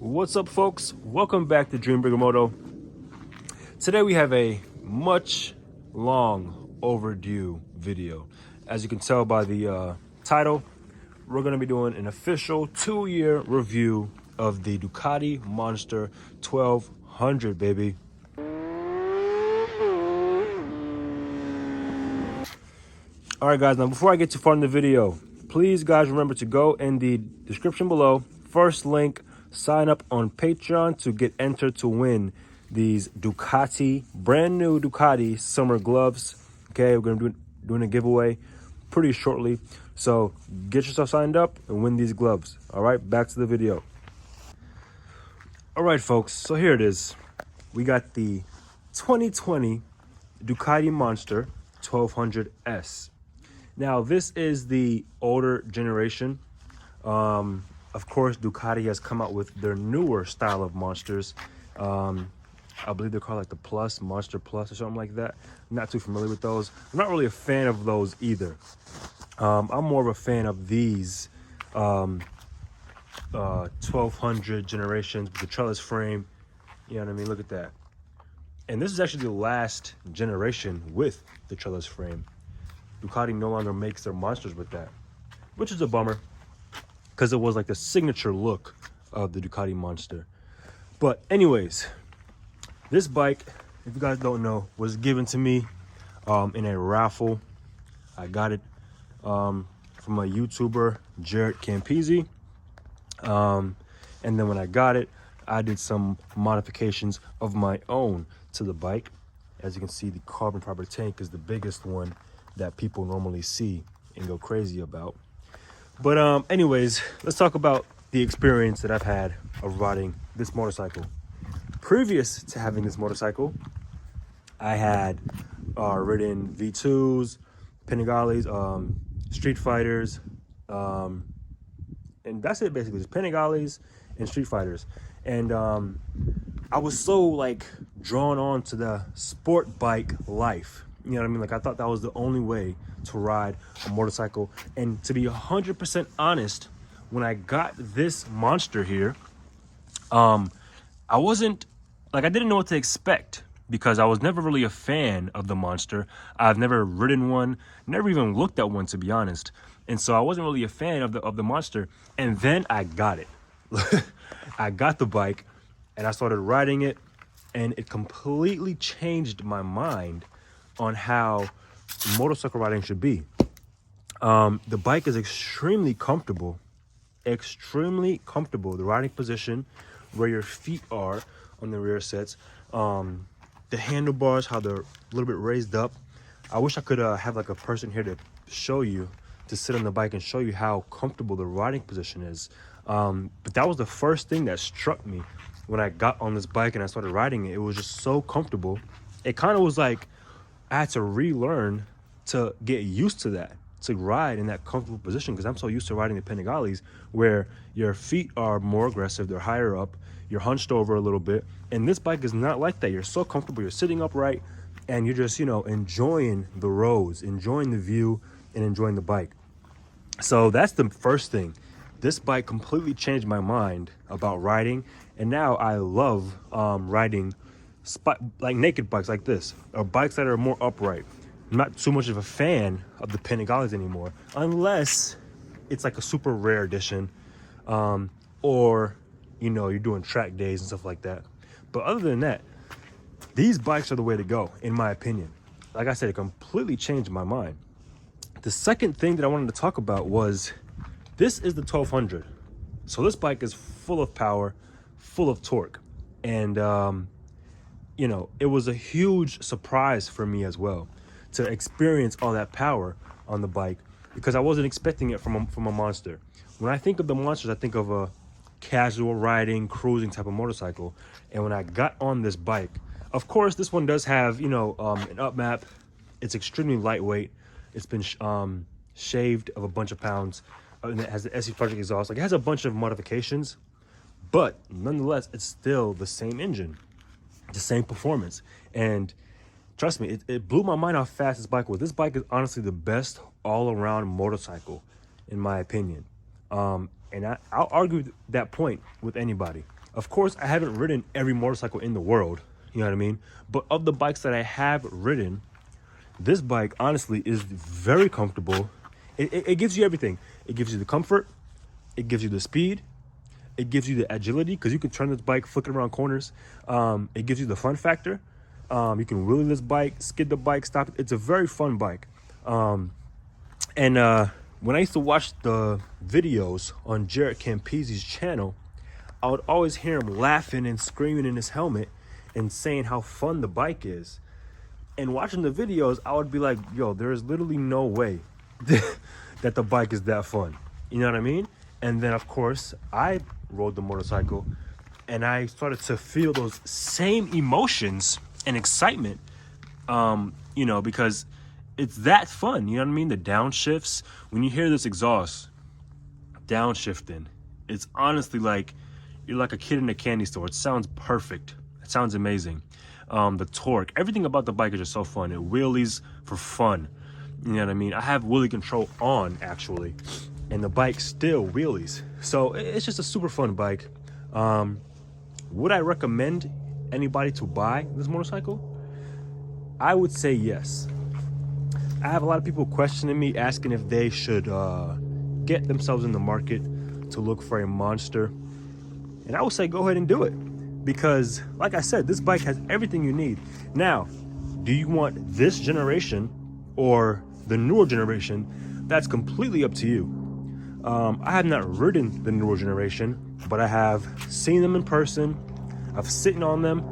What's up, folks? Welcome back to Dreambringer Moto. Today we have a much long overdue video. As you can tell by the title, we're going to be doing an official 2-year review of the Ducati Monster 1200, baby. All right, guys, now before I get too far in the video, please, guys, remember to go in the description below. First link, sign up on Patreon to get entered to win these Ducati, brand new Ducati summer gloves. Okay, we're going to be doing a giveaway pretty shortly. So get yourself signed up and win these gloves. All right, back to the video. All right, folks, so here it is. We got the 2020 Ducati Monster 1200S. Now, this is the older generation. Of course, Ducati has come out with their newer style of monsters. I believe they're called like the Monster Plus or something like that. I'm not too familiar with those. I'm not really a fan of those either. I'm more of a fan of these 1200 generations with the trellis frame. You know what I mean? Look at that. And this is actually the last generation with the trellis frame. Ducati no longer makes their monsters with that, which is a bummer because it was like the signature look of the Ducati Monster. But anyways, this bike, if you guys don't know, was given to me in a raffle. I got it from a YouTuber, Jared Campisi. And then when I got it, I did some modifications of my own to the bike. As you can see, the carbon fiber tank is the biggest one that people normally see and go crazy about. But anyways, let's talk about the experience that I've had of riding this motorcycle. Previous to having this motorcycle, I had ridden V2s, Panigales, Street Fighters, and that's it basically, just Panigales and Street Fighters. And I was so like drawn on to the sport bike life. You know what I mean? Like, I thought that was the only way to ride a motorcycle. And to be 100% honest, when I got this monster here, I wasn't, like, I didn't know what to expect because I was never really a fan of the monster. I've never ridden one, never even looked at one, to be honest. And so I wasn't really a fan of the monster. And then I got it. I got the bike and I started riding it, and it completely changed my mind on how motorcycle riding should be. The bike is extremely comfortable. The riding position, where your feet are on the rear sets, the handlebars, how they're a little bit raised up. I wish I could have like a person here to show you, to sit on the bike and show you how comfortable the riding position is. But that was the first thing that struck me when I got on this bike and I started riding it. It was just so comfortable. It kind of was like I had to relearn to get used to that, to ride in that comfortable position, because I'm so used to riding the Panigales where your feet are more aggressive, they're higher up, you're hunched over a little bit. And this bike is not like that. You're so comfortable, you're sitting upright, and you're just, you know, enjoying the roads, enjoying the view, and enjoying the bike. So that's the first thing. This bike completely changed my mind about riding, and now I love riding like naked bikes like this, or bikes that are more upright. I'm not too much of a fan of the Panigales anymore, unless it's like a super rare edition, or, you know, you're doing track days and stuff like that. But other than that, these bikes are the way to go, in my opinion. Like I said, it completely changed my mind. The second thing that I wanted to talk about was, this is the 1200. So this bike is full of power, full of torque. And, you know, it was a huge surprise for me as well to experience all that power on the bike, because I wasn't expecting it from a monster. When I think of the monsters, I think of a casual riding, cruising type of motorcycle. And when I got on this bike, of course, this one does have, you know, an up map. It's extremely lightweight. It's been shaved of a bunch of pounds. And it has the SE Project exhaust. Like, it has a bunch of modifications, but nonetheless, it's still the same engine, the same performance. And trust me, it blew my mind how fast this bike was. This bike is honestly the best all-around motorcycle, in my opinion. And I'll argue that point with anybody. Of course, I haven't ridden every motorcycle in the world, you know what I mean? But of the bikes that I have ridden, this bike honestly is very comfortable. It gives you everything. It gives you the comfort, it gives you the speed, it gives you the agility because you can turn this bike, flick it around corners. It gives you the fun factor. You can wheelie this bike, skid the bike, stop it. It's a very fun bike. And when I used to watch the videos on Jared Campese's channel, I would always hear him laughing and screaming in his helmet and saying how fun the bike is. And watching the videos, I would be like, yo, there is literally no way that the bike is that fun. You know what I mean? And then, of course, I rode the motorcycle and I started to feel those same emotions and excitement, you know, because it's that fun. You know what I mean? The downshifts, when you hear this exhaust downshifting, it's honestly like you're like a kid in a candy store. It sounds perfect. It sounds amazing. The torque, everything about the bike is just so fun. It wheelies for fun. You know what I mean? I have wheelie control on actually, and the bike still wheelies. So it's just a super fun bike. Would I recommend anybody to buy this motorcycle? I would say yes. I have a lot of people questioning me, asking if they should get themselves in the market to look for a monster. And I would say go ahead and do it. Because, like I said, this bike has everything you need. Now, do you want this generation or the newer generation? That's completely up to you. I have not ridden the newer generation, but I have seen them in person. I've sat on them,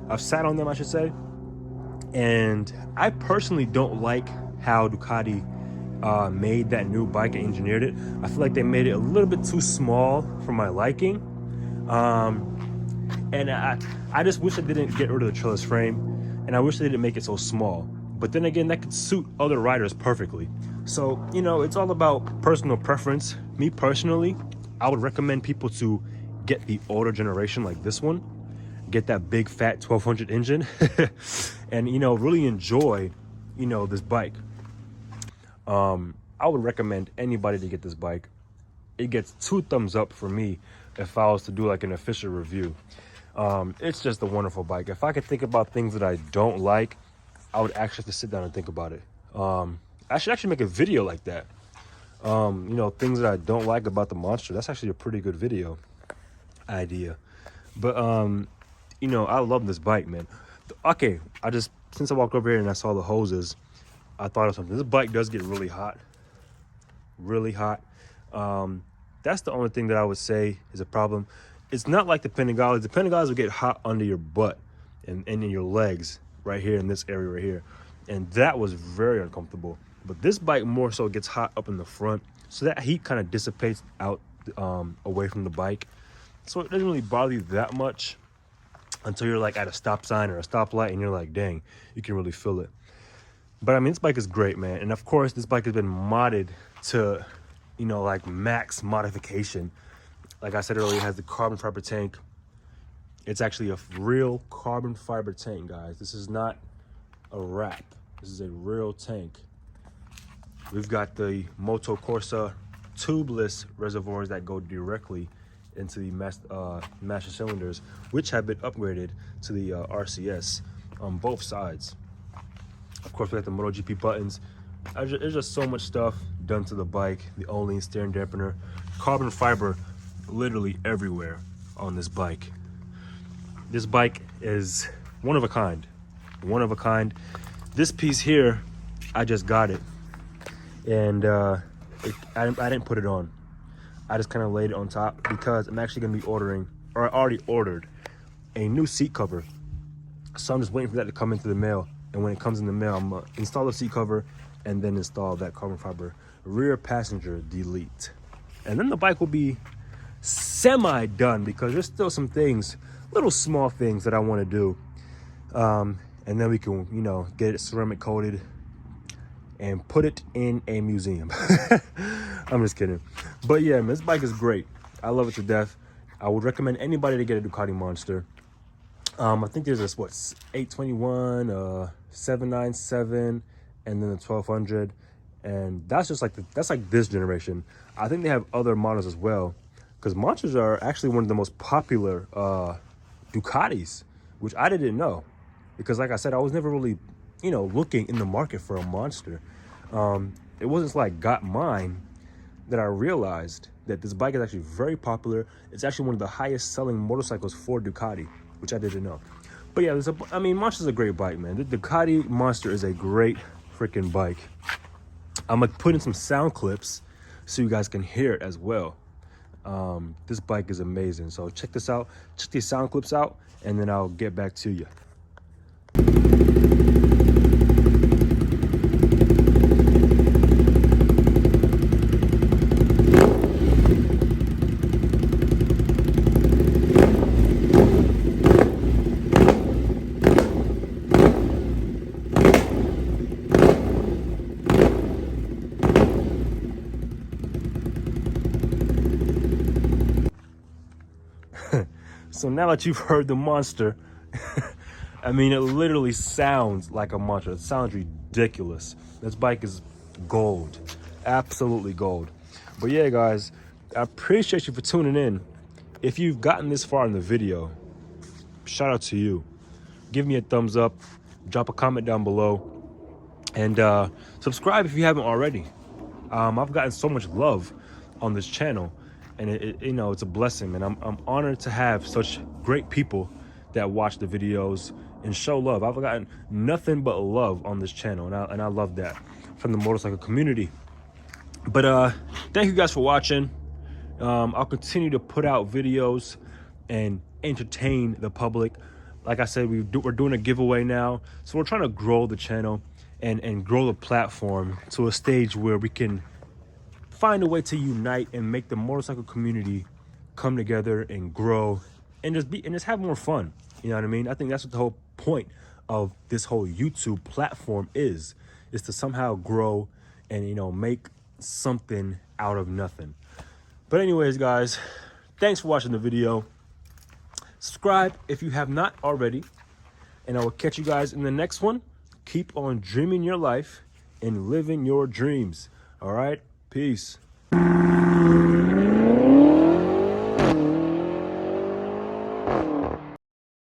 I should say. And I personally don't like how Ducati made that new bike and engineered it. I feel like they made it a little bit too small for my liking. And I just wish I didn't get rid of the trellis frame, and I wish they didn't make it so small. But then again, that could suit other riders perfectly. So, you know, it's all about personal preference. Me personally, I would recommend people to get the older generation like this one, get that big fat 1200 engine, and, you know, really enjoy, you know, this bike. I would recommend anybody to get this bike. It gets 2 thumbs up for me if I was to do like an official review. It's just a wonderful bike. If I could think about things that I don't like, I would actually have to sit down and think about it. I should actually make a video like that. You know, things that I don't like about the Monster. That's actually a pretty good video idea. But, you know, I love this bike, man. Okay, since I walked over here and I saw the hoses, I thought of something. This bike does get really hot. Really hot. That's the only thing that I would say is a problem. It's not like the Panigales. The Panigales will get hot under your butt and in your legs right here in this area right here. And that was very uncomfortable. But this bike more so gets hot up in the front. So that heat kind of dissipates out away from the bike. So it doesn't really bother you that much until you're like at a stop sign or a stoplight and you're like, dang, you can really feel it. But I mean, this bike is great, man. And of course, this bike has been modded to, you know, like max modification. Like I said earlier, it has the carbon fiber tank. It's actually a real carbon fiber tank, guys. This is not a wrap. This is a real tank. We've got the Moto Corsa tubeless reservoirs that go directly into the master cylinders, which have been upgraded to the RCS on both sides. Of course, we got the MotoGP buttons. There's just so much stuff done to the bike. The Olin steering dampener, carbon fiber literally everywhere on this bike. This bike is one of a kind. One of a kind. This piece here, I just got it. And I didn't put it on. I just kind of laid it on top because I'm actually going to be ordering, or I already ordered, a new seat cover. So I'm just waiting for that to come into the mail. And when it comes in the mail, I'm going to install the seat cover and then install that carbon fiber rear passenger delete. And then the bike will be semi-done because there's still some things, little small things that I want to do. And then we can, you know, get it ceramic coated and put it in a museum. I'm just kidding. But yeah, man, this bike is great. I love it to death. I would recommend anybody to get a Ducati Monster. I think there's this, 821, 797, and then the 1200. And that's just like, that's like this generation. I think they have other models as well. because Monsters are actually one of the most popular Ducatis, which I didn't know, because like I said, I was never really, looking in the market for a Monster. It wasn't until I got mine that I realized that this bike is actually very popular. It's actually one of the highest selling motorcycles for Ducati, which I didn't know. But yeah, Monster's a great bike, man. The Ducati Monster is a great freaking bike. I'm gonna put in some sound clips so you guys can hear it as well. This bike is amazing. So check this out, check these sound clips out, and then I'll get back to you. So now that you've heard the Monster, I mean, it literally sounds like a Monster. It sounds ridiculous. This bike is gold, absolutely gold. But yeah, guys, I appreciate you for tuning in. If you've gotten this far in the video, shout out to you. Give me a thumbs up, drop a comment down below, and subscribe if you haven't already. I've gotten so much love on this channel, and it's a blessing, and I'm honored to have such great people that watch the videos and show love. I've gotten nothing but love on this channel, and I love that from the motorcycle community. But thank you guys for watching. I'll continue to put out videos and entertain the public. Like I said, we're doing a giveaway now, so we're trying to grow the channel and grow the platform to a stage where we can find a way to unite and make the motorcycle community come together and grow and just have more fun. You know what I mean? I think that's what the whole point of this whole YouTube platform is to somehow grow and make something out of nothing. But anyways, guys, thanks for watching the video. Subscribe if you have not already, and I will catch you guys in the next one. Keep on dreaming your life and living your dreams. All right, peace.